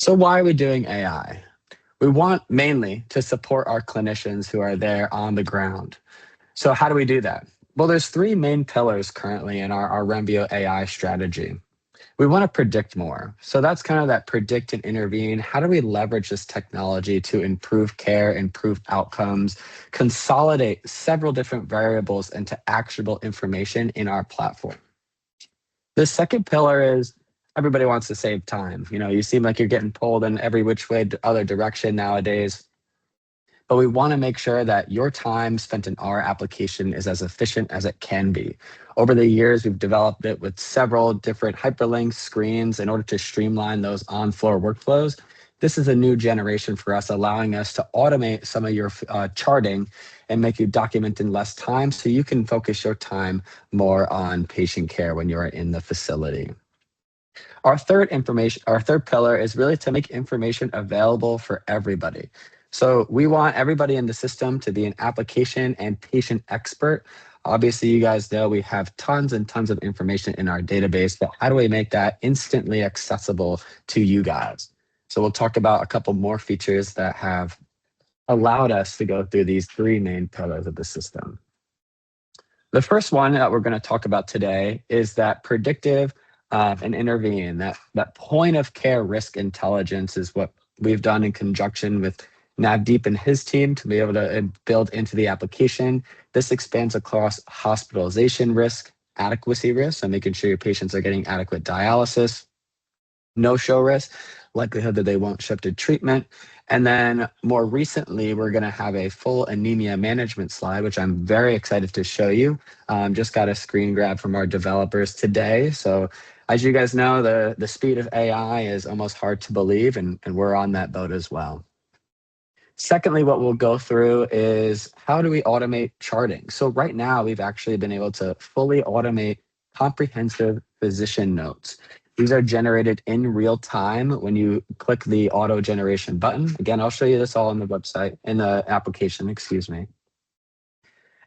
So why are we doing AI? We want mainly to support our clinicians who are there on the ground. So how do we do that? Well, there's three main pillars currently in our Renvio AI strategy. We want to predict more. So that's kind of that predict and intervene. How do we leverage this technology to improve care, improve outcomes, consolidate several different variables into actionable information in our platform? The second pillar is everybody wants to save time. You seem like you're getting pulled in every which way other direction nowadays. But we want to make sure that your time spent in our application is as efficient as it can be. Over the years, we've developed it with several different hyperlinks, screens in order to streamline those on-floor workflows. This is a new generation for us, allowing us to automate some of your charting and make you document in less time so you can focus your time more on patient care when you're in the facility. Our third pillar is really to make information available for everybody. So we want everybody in the system to be an application and patient expert. Obviously, you guys know we have tons and tons of information in our database, but how do we make that instantly accessible to you guys? So we'll talk about a couple more features that have allowed us to go through these three main pillars of the system. The first one that we're going to talk about today is that predictive and intervene. That point of care risk intelligence is what we've done in conjunction with Navdeep and his team to be able to build into the application. This expands across hospitalization risk, adequacy risk, so making sure your patients are getting adequate dialysis, no-show risk, likelihood that they won't show up to treatment. And then more recently, we're going to have a full anemia management slide, which I'm very excited to show you. Just got a screen grab from our developers today. So as you guys know, the speed of AI is almost hard to believe, and we're on that boat as well. Secondly, what we'll go through is how do we automate charting? So right now, we've actually been able to fully automate comprehensive physician notes. These are generated in real time when you click the auto generation button. Again, I'll show you this all on the website, in the application, excuse me.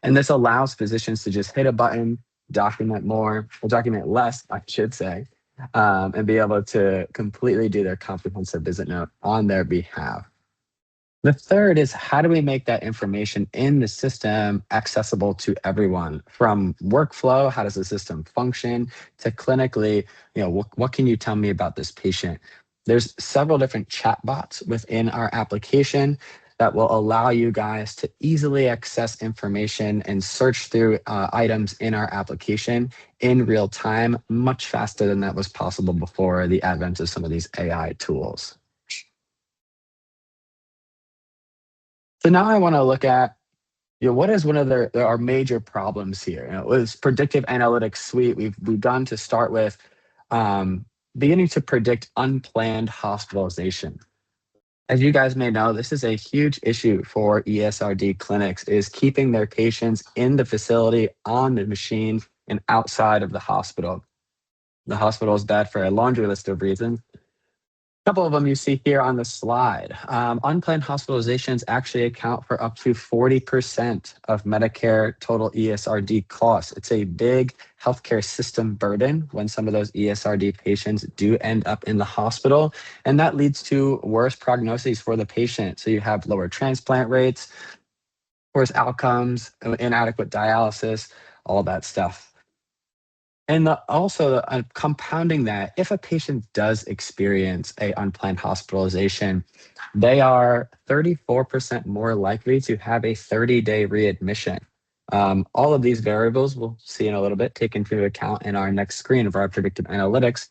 And this allows physicians to just hit a button, document more, or document less, I should say, and be able to completely do their comprehensive visit note on their behalf. The third is how do we make that information in the system accessible to everyone? From workflow, how does the system function, to clinically, what can you tell me about this patient? There's several different chatbots within our application that will allow you guys to easily access information and search through items in our application in real time, much faster than that was possible before the advent of some of these AI tools. So now I want to look at what is one of our major problems here. With predictive analytics suite, we've begun to start with beginning to predict unplanned hospitalization. As you guys may know, this is a huge issue for ESRD clinics, is keeping their patients in the facility, on the machine, and outside of the hospital. The hospital is bad for a laundry list of reasons. A couple of them you see here on the slide. Unplanned hospitalizations actually account for up to 40% of Medicare total ESRD costs. It's a big healthcare system burden when some of those ESRD patients do end up in the hospital, and that leads to worse prognoses for the patient. So you have lower transplant rates, worse outcomes, inadequate dialysis, all that stuff. And also compounding that, if a patient does experience a unplanned hospitalization, they are 34% more likely to have a 30-day readmission. All of these variables we'll see in a little bit, take into account in our next screen of our predictive analytics.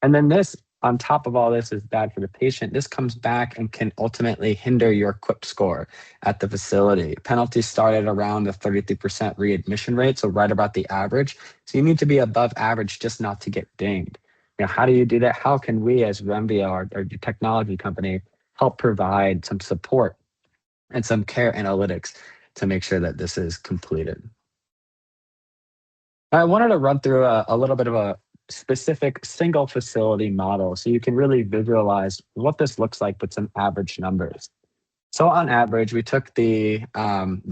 And then this, on top of all this, is bad for the patient. This comes back and can ultimately hinder your QIP score at the facility. Penalties start at around the 33% readmission rate, so right about the average. So you need to be above average just not to get dinged. How do you do that? How can we as Renvio, our technology company, help provide some support and some care analytics to make sure that this is completed? I wanted to run through a little bit of a specific single facility model so you can really visualize what this looks like with some average numbers. So on average, we took the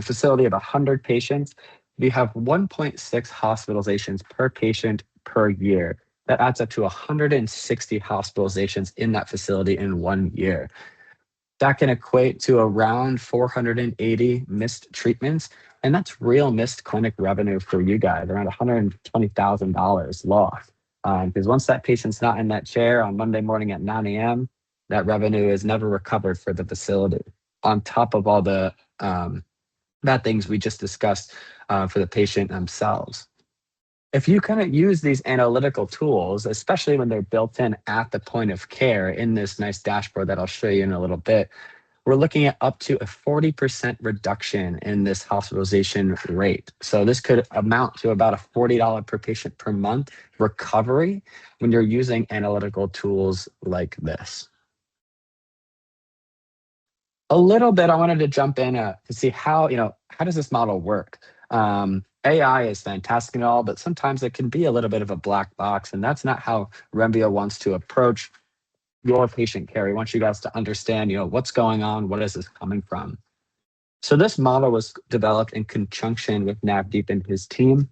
facility of 100 patients. We have 1.6 hospitalizations per patient per year. that adds up to 160 hospitalizations in that facility in 1 year. That can equate to around 480 missed treatments. And that's real missed clinic revenue for you guys, around $120,000 lost. Because once that patient's not in that chair on Monday morning at 9 a.m., that revenue is never recovered for the facility, on top of all the bad things we just discussed for the patient themselves. If you kind of use these analytical tools, especially when they're built in at the point of care in this nice dashboard that I'll show you in a little bit, we're looking at up to a 40% reduction in this hospitalization rate. So this could amount to about a $40 per patient per month recovery when you're using analytical tools like this. A little bit, I wanted to jump in to see how does this model work? AI is fantastic and all, but sometimes it can be a little bit of a black box, and that's not how Renvio wants to approach your patient care. We want you guys to understand, what's going on, what is this coming from? So this model was developed in conjunction with Navdeep and his team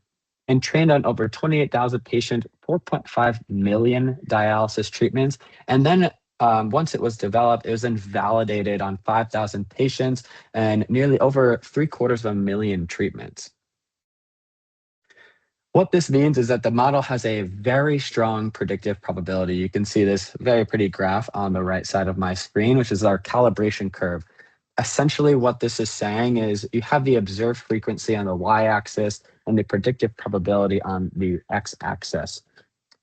and trained on over 28,000 patients, 4.5 million dialysis treatments. And then once it was developed, it was then validated on 5,000 patients and nearly over 750,000 treatments. What this means is that the model has a very strong predictive probability. You can see this very pretty graph on the right side of my screen, which is our calibration curve. Essentially, what this is saying is you have the observed frequency on the y-axis and the predictive probability on the x-axis.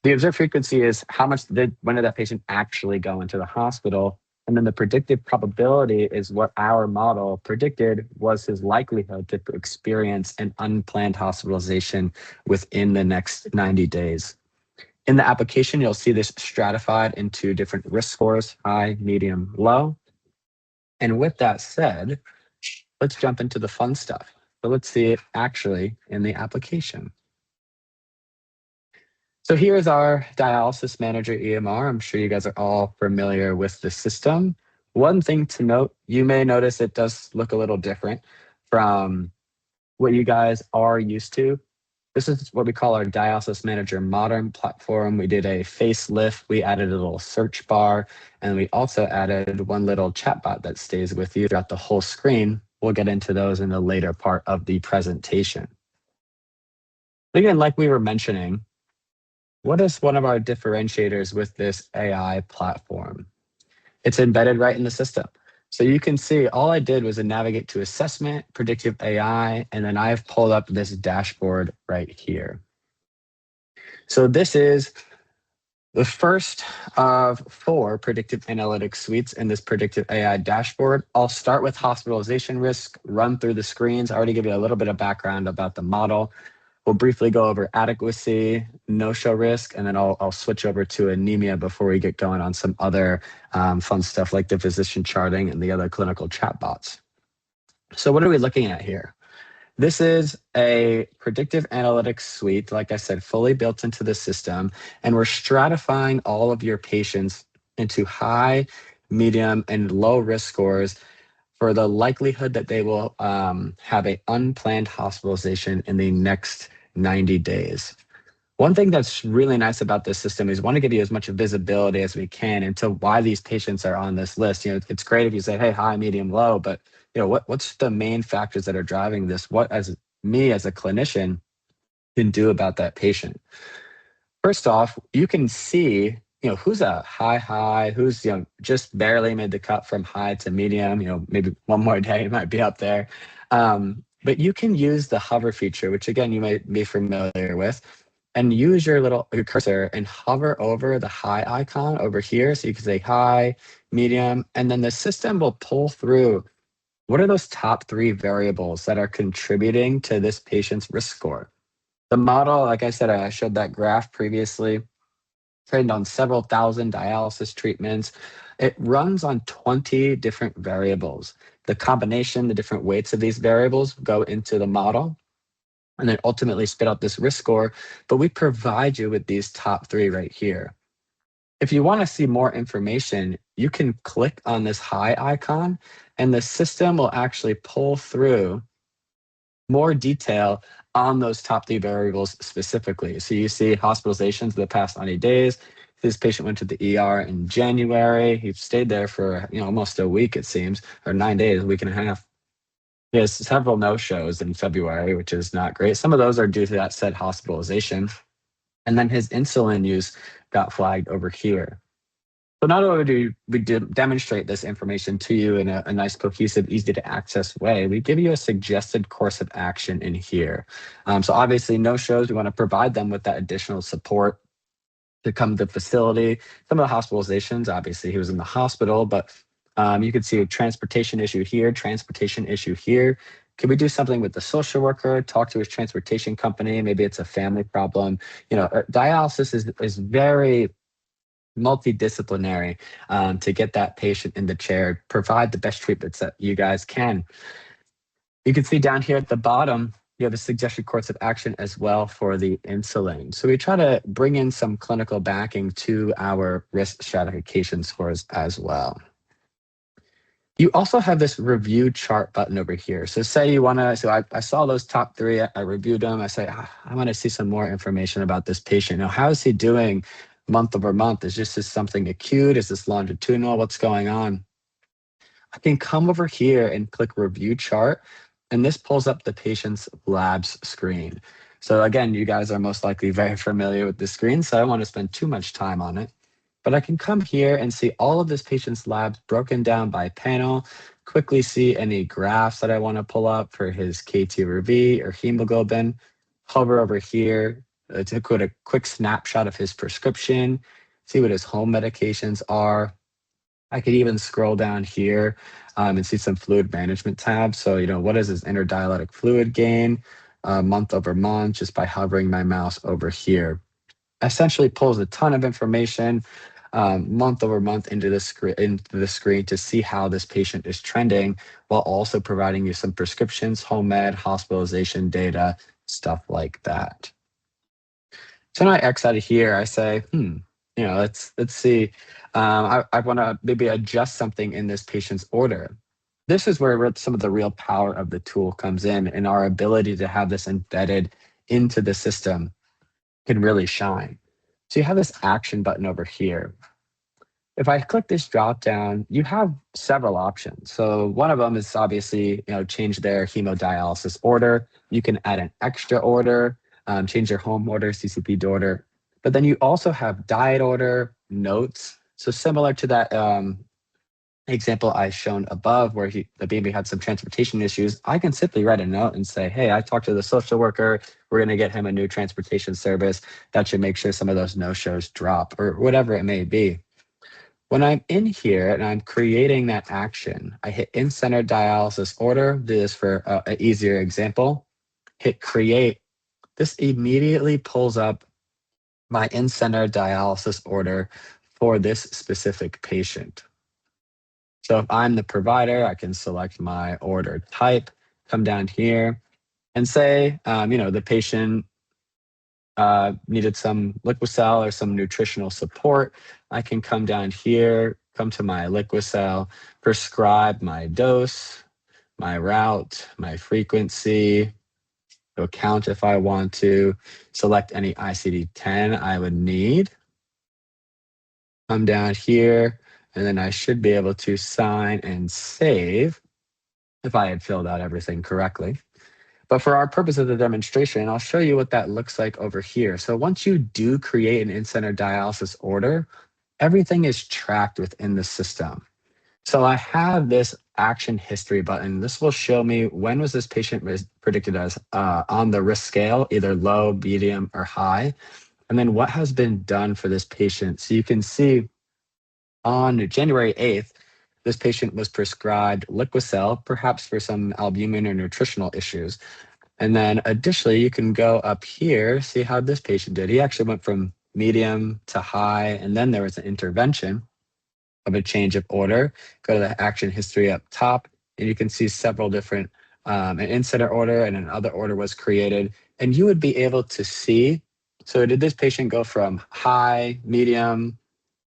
The observed frequency is when did that patient actually go into the hospital? And then the predictive probability is what our model predicted was his likelihood to experience an unplanned hospitalization within the next 90 days. In the application, you'll see this stratified into different risk scores, high, medium, low. And with that said, let's jump into the fun stuff. So let's see it actually in the application. So here's our dialysis manager EMR. I'm sure you guys are all familiar with the system. One thing to note, you may notice it does look a little different from what you guys are used to. This is what we call our Dialysis Manager Modern platform. We did a facelift, we added a little search bar, and we also added one little chatbot that stays with you throughout the whole screen. We'll get into those in the later part of the presentation. Again, like we were mentioning, what is one of our differentiators with this AI platform? It's embedded right in the system. So you can see all I did was navigate to assessment, predictive AI, and then I've pulled up this dashboard right here. So this is the first of 4 predictive analytics suites in this predictive AI dashboard. I'll start with hospitalization risk, run through the screens. I already give you a little bit of background about the model. We'll briefly go over adequacy, no-show risk, and then I'll switch over to anemia before we get going on some other fun stuff like the physician charting and the other clinical chatbots. So what are we looking at here? This is a predictive analytics suite, like I said, fully built into the system, and we're stratifying all of your patients into high, medium, and low risk scores for the likelihood that they will have an unplanned hospitalization in the next 90 days. One thing that's really nice about this system is we want to give you as much visibility as we can into why these patients are on this list. It's great if you say, hey, high, medium, low, but what's the main factors that are driving this? What as a clinician can do about that patient? First off, you can see who's a high, who's just barely made the cut from high to medium, maybe one more day might be up there. But you can use the hover feature, which again, you might be familiar with, and use your cursor and hover over the high icon over here. So you can say high, medium, and then the system will pull through what are those top 3 variables that are contributing to this patient's risk score. The model, like I said, I showed that graph previously, trained on several thousand dialysis treatments. It runs on 20 different variables. The combination, the different weights of these variables go into the model and then ultimately spit out this risk score. But we provide you with these top 3 right here. If you want to see more information, you can click on this high icon and the system will actually pull through more detail on those top three variables specifically. So you see hospitalizations in the past 90 days. This patient went to the ER in January. He stayed there for almost a week, it seems, or 9 days, a week and a half. He has several no-shows in February, which is not great. Some of those are due to that said hospitalization. And then his insulin use got flagged over here. So not only do we demonstrate this information to you in a nice, cohesive, easy to access way, we give you a suggested course of action in here. So obviously no shows, we want to provide them with that additional support to come to the facility. Some of the hospitalizations, obviously he was in the hospital, but you can see a transportation issue here, transportation issue here. Could we do something with the social worker, talk to his transportation company? Maybe it's a family problem. Dialysis is very multidisciplinary to get that patient in the chair, provide the best treatments that you guys can. You can see down here at the bottom, you have a suggested course of action as well for the insulin. So we try to bring in some clinical backing to our risk stratification scores as well. You also have this review chart button over here. So say you want to, so I saw those top three, I reviewed them. I say, I want to see some more information about this patient. Now, how is he doing month over month? Is this just something acute? Is this longitudinal? What's going on? I can come over here and click review chart, and this pulls up the patient's labs screen. So again, you guys are most likely very familiar with this screen, so I don't want to spend too much time on it. But I can come here and see all of this patient's labs broken down by panel, quickly see any graphs that I want to pull up for his KT or V or hemoglobin, hover over here to put a quick snapshot of his prescription, see what his home medications are. I could even scroll down here and see some fluid management tabs. So, what is his interdialytic fluid gain month over month just by hovering my mouse over here. Essentially pulls a ton of information month over month into the screen to see how this patient is trending, while also providing you some prescriptions, home med, hospitalization data, stuff like that. So when I X out of here, I say, let's see. I want to maybe adjust something in this patient's order. This is where some of the real power of the tool comes in, and our ability to have this embedded into the system can really shine. So you have this action button over here. If I click this drop down, you have several options. So one of them is obviously, change their hemodialysis order. You can add an extra order, change their home order, CCP order. But then you also have diet order, notes. So similar to that example I shown above where the baby had some transportation issues, I can simply write a note and say, hey, I talked to the social worker. We're going to get him a new transportation service. That should make sure some of those no-shows drop or whatever it may be. When I'm in here and I'm creating that action, I hit in-center dialysis order. Do this for an easier example. Hit create. This immediately pulls up my in-center dialysis order for this specific patient. So if I'm the provider, I can select my order type, come down here and say, the patient needed some Liquicell or some nutritional support. I can come down here, come to my Liquicell, prescribe my dose, my route, my frequency, count if I want to, select any ICD-10 I would need. Come down here, and then I should be able to sign and save if I had filled out everything correctly. But for our purpose of the demonstration, I'll show you what that looks like over here. So once you do create an in-center dialysis order, everything is tracked within the system. So I have this action history button. This will show me when was this patient predicted as on the risk scale, either low, medium, or high, and then what has been done for this patient. So you can see on January 8th, this patient was prescribed Liquicell, perhaps for some albumin or nutritional issues. And then additionally, you can go up here, see how this patient did. He actually went from medium to high, and then there was an intervention of a change of order. Go to the action history up top, and you can see several different, an in-center order and another order was created. And you would be able to see, so did this patient go from high, medium,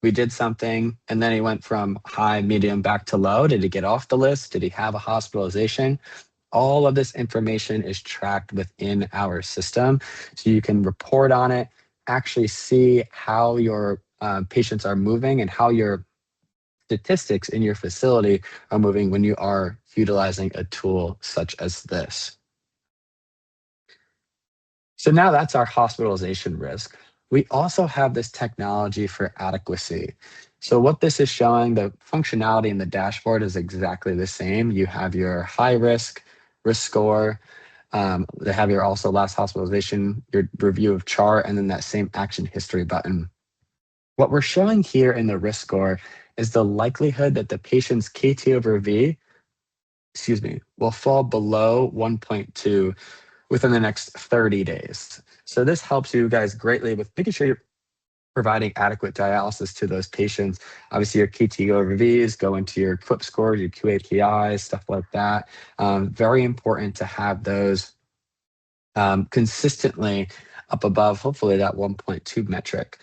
we did something, and then he went from high, medium, back to low? Did he get off the list? Did he have a hospitalization? All of this information is tracked within our system, so you can report on it, actually see how your patients are moving and how your statistics in your facility are moving when you are utilizing a tool such as this. So now that's our hospitalization risk. We also have this technology for adequacy. So what this is showing, the functionality in the dashboard is exactly the same. You have your high risk score, they have your also last hospitalization, your review of chart, and then that same action history button. What we're showing here in the risk score is the likelihood that the patient's KT over V, will fall below 1.2 within the next 30 days. So this helps you guys greatly with making sure you're providing adequate dialysis to those patients. Obviously, your KT over Vs go into your QIP scores, your QAPIs, stuff like that. Very important to have those consistently up above, hopefully, that 1.2 metric.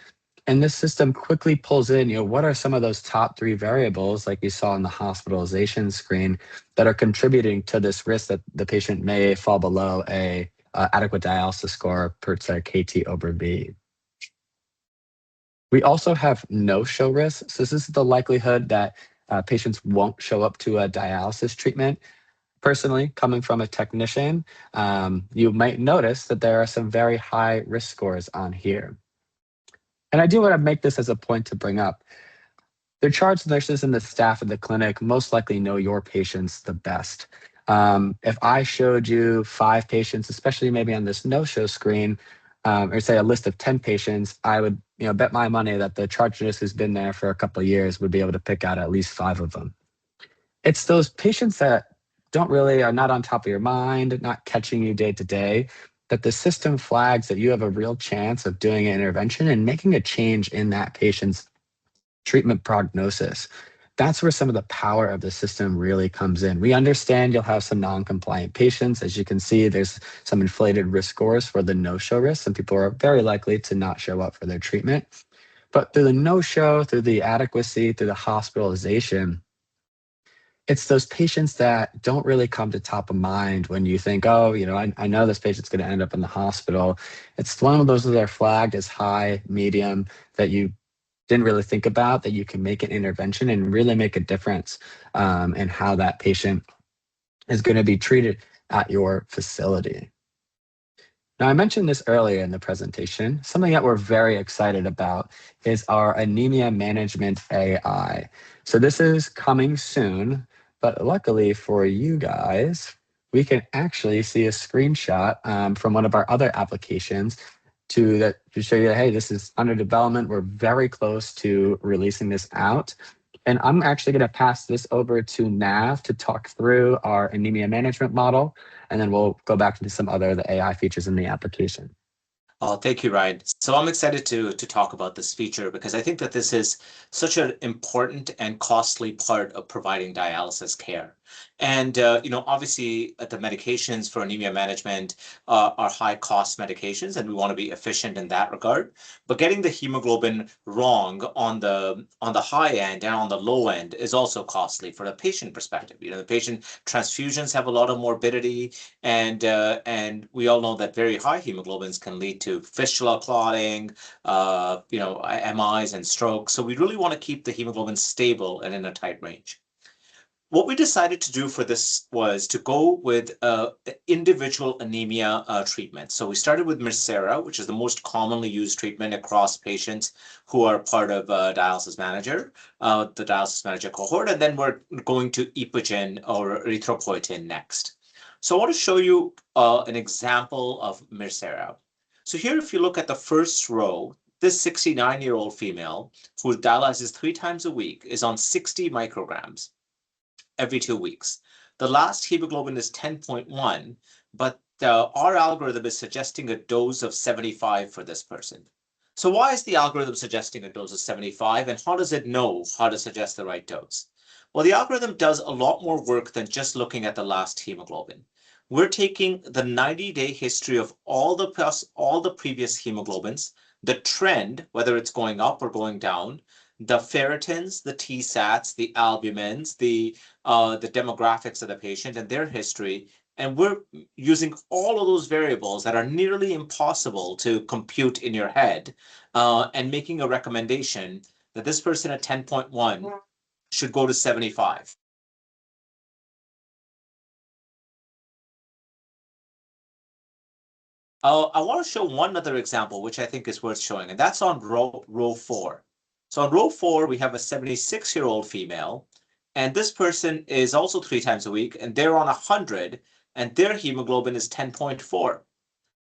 And this system quickly pulls in, what are some of those top 3 variables, like you saw on the hospitalization screen, that are contributing to this risk that the patient may fall below a adequate dialysis score per se KT over V. We also have no-show risk. So this is the likelihood that patients won't show up to a dialysis treatment. Personally, coming from a technician, you might notice that there are some very high risk scores on here. And I do want to make this as a point to bring up. The charge nurses and the staff at the clinic most likely know your patients the best. If I showed you 5 patients, especially maybe on this no-show screen, or say a list of 10 patients, I would bet my money that the charge nurse who's been there for a couple of years would be able to pick out at least 5 of them. It's those patients that are not on top of your mind, not catching you day to day, that the system flags that you have a real chance of doing an intervention and making a change in that patient's treatment prognosis. That's where some of the power of the system really comes in. We understand you'll have some non-compliant patients. As you can see, there's some inflated risk scores for the no-show risk. Some people are very likely to not show up for their treatment. But through the no-show, through the adequacy, through the hospitalization, it's those patients that don't really come to top of mind when you think, oh, I know this patient's going to end up in the hospital. It's one of those that are flagged as high, medium, that you didn't really think about, that you can make an intervention and really make a difference in how that patient is going to be treated at your facility. Now, I mentioned this earlier in the presentation. Something that we're very excited about is our anemia management AI. So this is coming soon, but luckily for you guys, we can actually see a screenshot from one of our other applications to show you, hey, this is under development. We're very close to releasing this out. And I'm actually going to pass this over to Nav to talk through our anemia management model, and then we'll go back into some other of the AI features in the application. Oh, thank you, Ryan. So I'm excited to talk about this feature because I think that this is such an important and costly part of providing dialysis care. And obviously, the medications for anemia management are high-cost medications, and we want to be efficient in that regard. But getting the hemoglobin wrong on the high end and on the low end is also costly for the patient perspective. The patient transfusions have a lot of morbidity, and we all know that very high hemoglobins can lead to fistula clotting, MIs and strokes. So we really want to keep the hemoglobin stable and in a tight range. What we decided to do for this was to go with individual anemia treatment. So we started with Mircera, which is the most commonly used treatment across patients who are part of Dialysis Manager, the Dialysis Manager cohort, and then we're going to Epogen or erythropoietin next. So I want to show you an example of Mircera. So here, if you look at the first row, this 69-year-old female who dialyzes 3 times a week is on 60 micrograms every 2 weeks. The last hemoglobin is 10.1, but our algorithm is suggesting a dose of 75 for this person. So why is the algorithm suggesting a dose of 75, and how does it know how to suggest the right dose? Well, the algorithm does a lot more work than just looking at the last hemoglobin. We're taking the 90-day history of all the previous hemoglobins, the trend, whether it's going up or going down, the ferritins, the TSATs, the albumins, the demographics of the patient and their history, And we're using all of those variables that are nearly impossible to compute in your head, and making a recommendation that this person at 10.1 should go to 75. I want to show one other example, which I think is worth showing, and that's on row 4. So on row 4, we have a 76-year-old female, and this person is also 3 times a week, and they're on 100, and their hemoglobin is 10.4.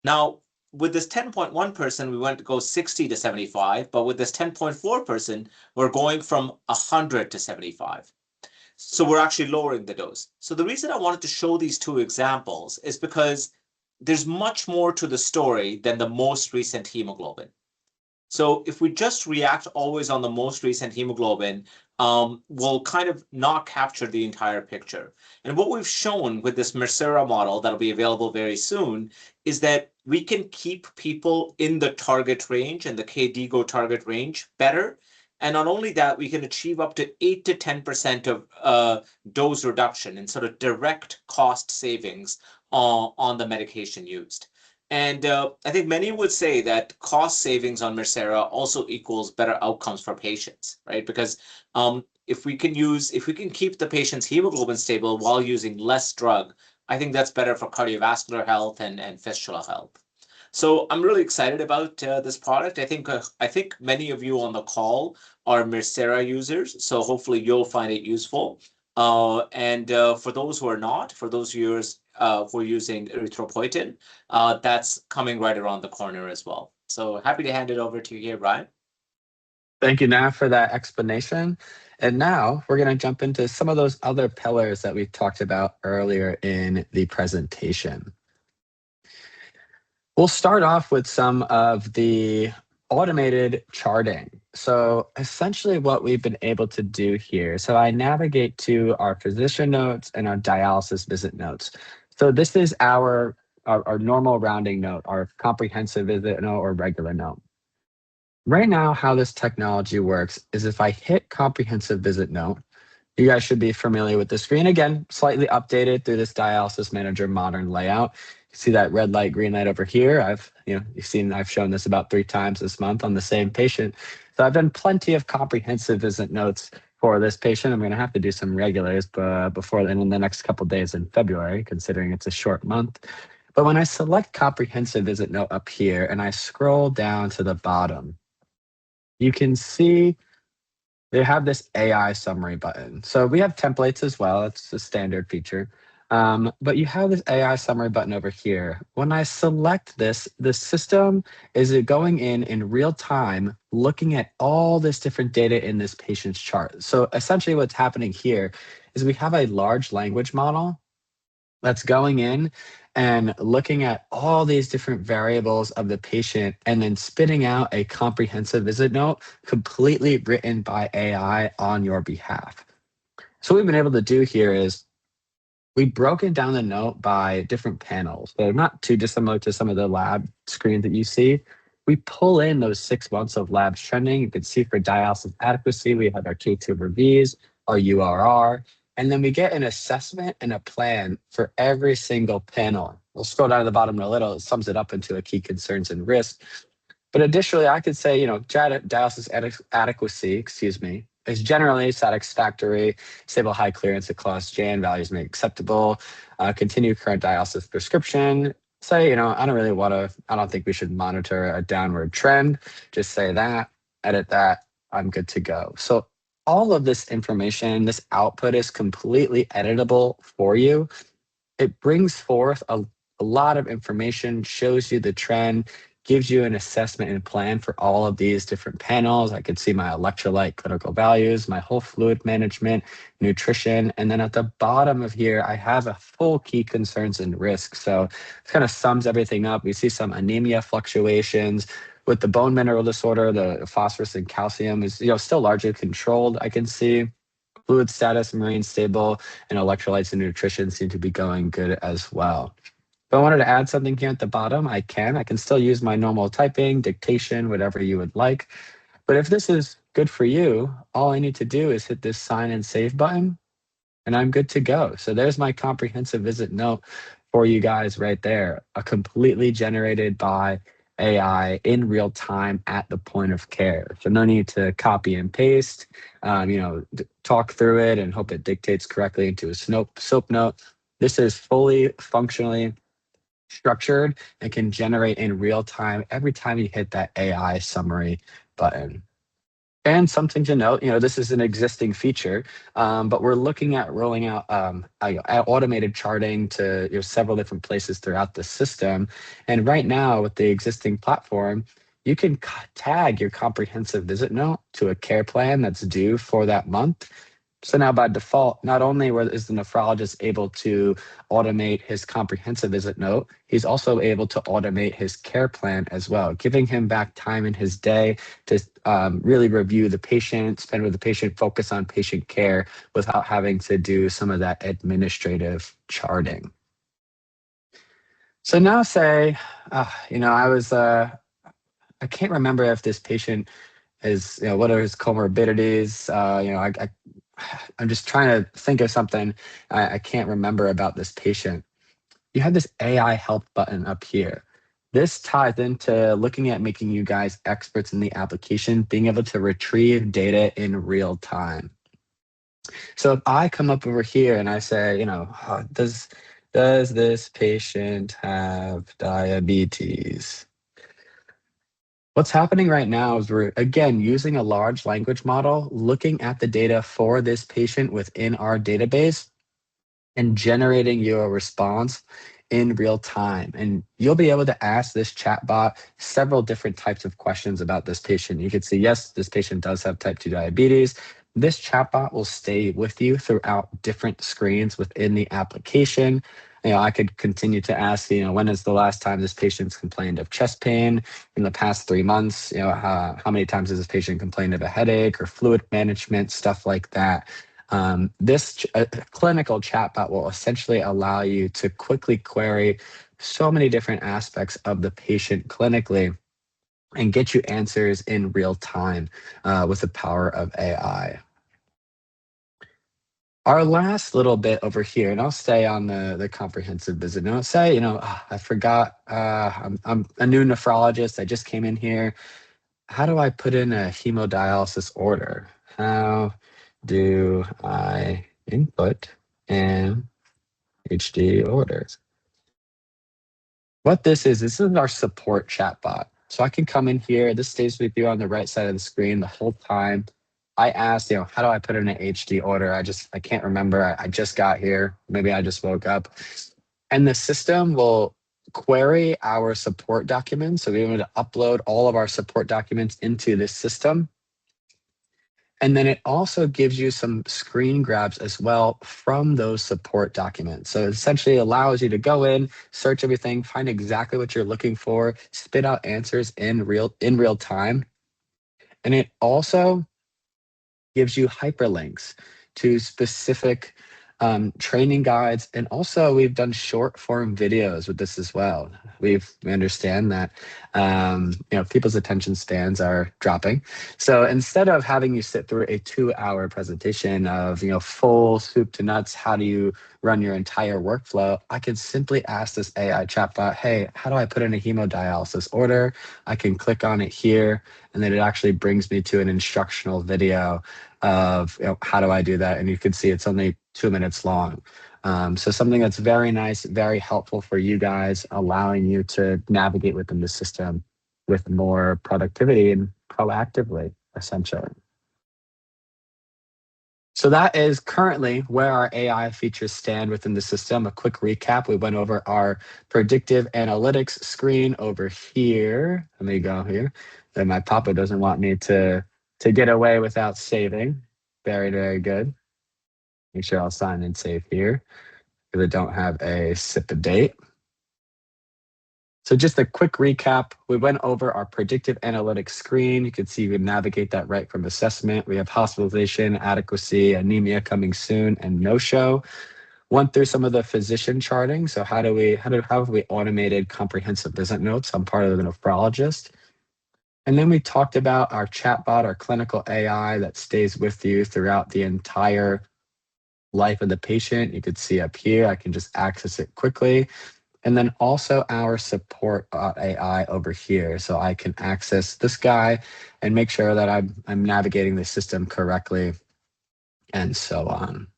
Now, with this 10.1 person, we went to go 60 to 75, but with this 10.4 person, we're going from 100 to 75. So we're actually lowering the dose. So the reason I wanted to show these two examples is because there's much more to the story than the most recent hemoglobin. So if we just react always on the most recent hemoglobin, we'll kind of not capture the entire picture. And what we've shown with this Mircera model that'll be available very soon is that we can keep people in the target range and the KDIGO target range better. And not only that, we can achieve up to 8 to 10% of dose reduction and sort of direct cost savings on the medication used. And I think many would say that cost savings on Mircera also equals better outcomes for patients, right? Because if we can keep the patient's hemoglobin stable while using less drug, I think that's better for cardiovascular health and fistula health. So I'm really excited about this product. I think many of you on the call are Mircera users, so hopefully you'll find it useful. And for those who are not, for those viewers who are using erythropoietin, that's coming right around the corner as well. So happy to hand it over to you here, Brian. Thank you, Nav, for that explanation. And now we're going to jump into some of those other pillars that we talked about earlier in the presentation. We'll start off with some of the automated charting. So essentially what we've been able to do here, so I navigate to our physician notes and our dialysis visit notes. So this is our normal rounding note, our comprehensive visit note or regular note. Right now, how this technology works is if I hit comprehensive visit note, you guys should be familiar with the screen. Again, slightly updated through this Dialysis Manager modern layout. You see that red light, green light over here. I've shown this about 3 times this month on the same patient. So I've done plenty of comprehensive visit notes for this patient. I'm going to have to do some regulars before in the next couple days in February, considering it's a short month. But when I select comprehensive visit note up here and I scroll down to the bottom, you can see they have this AI summary button. So we have templates as well. It's a standard feature. But you have this AI summary button over here. When I select this, the system is going in real time, looking at all this different data in this patient's chart. So essentially what's happening here is we have a large language model that's going in and looking at all these different variables of the patient and then spitting out a comprehensive visit note completely written by AI on your behalf. So what we've been able to do here is we've broken down the note by different panels. They're not too dissimilar to some of the lab screens that you see. We pull in those 6 months of labs trending. You can see for dialysis adequacy, we have our K-tuber Vs, our URR, and then we get an assessment and a plan for every single panel. We'll scroll down to the bottom a little. It sums it up into a key concerns and risk. But additionally, I could say, dialysis adequacy, is generally satisfactory, stable high clearance across JAN values made acceptable, continue current dialysis prescription. Say, I don't think we should monitor a downward trend. Just say that, edit that, I'm good to go. So all of this information, this output is completely editable for you. It brings forth a lot of information, shows you the trend, gives you an assessment and plan for all of these different panels. I could see my electrolyte clinical values, my whole fluid management, nutrition, and then at the bottom of here, I have a full key concerns and risks. So it kind of sums everything up. We see some anemia fluctuations. With the bone mineral disorder, the phosphorus and calcium is still largely controlled, I can see. Fluid status, marine stable, and electrolytes and nutrition seem to be going good as well. If I wanted to add something here at the bottom, I can still use my normal typing, dictation, whatever you would like. But if this is good for you, all I need to do is hit this sign and save button, and I'm good to go. So there's my comprehensive visit note for you guys right there, a completely generated by AI in real time at the point of care. So no need to copy and paste, talk through it and hope it dictates correctly into a SOAP note. This is fully functionally structured and can generate in real time every time you hit that AI summary button. And something to note, this is an existing feature, but we're looking at rolling out automated charting to several different places throughout the system. And right now, with the existing platform, you can tag your comprehensive visit note to a care plan that's due for that month. So now by default, not only is the nephrologist able to automate his comprehensive visit note, he's also able to automate his care plan as well, giving him back time in his day to really review the patient, spend with the patient, focus on patient care without having to do some of that administrative charting. So now say, I can't remember if this patient is, what are his comorbidities? I'm just trying to think of something I can't remember about this patient. You have this AI help button up here. This ties into looking at making you guys experts in the application, being able to retrieve data in real time. So if I come up over here and I say, does this patient have diabetes? What's happening right now is we're, again, using a large language model, looking at the data for this patient within our database and generating you a response in real time. And you'll be able to ask this chatbot several different types of questions about this patient. You could see, yes, this patient does have type 2 diabetes. This chatbot will stay with you throughout different screens within the application. I could continue to ask, when is the last time this patient's complained of chest pain in the past 3 months? How many times has this patient complained of a headache or fluid management, stuff like that. This clinical chatbot will essentially allow you to quickly query so many different aspects of the patient clinically and get you answers in real time with the power of AI. Our last little bit over here, and I'll stay on the comprehensive visit note. Say, I forgot, I'm a new nephrologist. I just came in here. How do I put in a hemodialysis order? How do I input an HD order? What this is our support chatbot. So I can come in here. This stays with you on the right side of the screen the whole time. I asked, how do I put in an HD order? I can't remember. I just got here. Maybe I just woke up. And the system will query our support documents. So we're able to upload all of our support documents into this system. And then it also gives you some screen grabs as well from those support documents. So it essentially allows you to go in, search everything, find exactly what you're looking for, spit out answers in real time. And it also gives you hyperlinks to specific training guides. And also we've done short form videos with this as well. We understand that people's attention spans are dropping. So instead of having you sit through a 2-hour presentation of full soup to nuts, how do you run your entire workflow, I can simply ask this AI chatbot, hey, how do I put in a hemodialysis order? I can click on it here, and then it actually brings me to an instructional video of how do I do that. And you can see it's only 2 minutes long. So something that's very nice, very helpful for you guys, allowing you to navigate within the system with more productivity and proactively, essentially. So that is currently where our AI features stand within the system. A quick recap, we went over our predictive analytics screen over here. Let me go here. And my papa doesn't want me to get away without saving. Very, very good. Make sure I'll sign and save here because I don't have a SIP date. So just a quick recap, we went over our predictive analytics screen. You can see we navigate that right from assessment. We have hospitalization, adequacy, anemia coming soon, and no-show. Went through some of the physician charting. So how have we automated comprehensive visit notes? I'm part of the nephrologist. And then we talked about our chatbot, our clinical AI that stays with you throughout the entire life of the patient. You could see up here, I can just access it quickly. And then also our support AI over here. So I can access this guy and make sure that I'm navigating the system correctly and so on.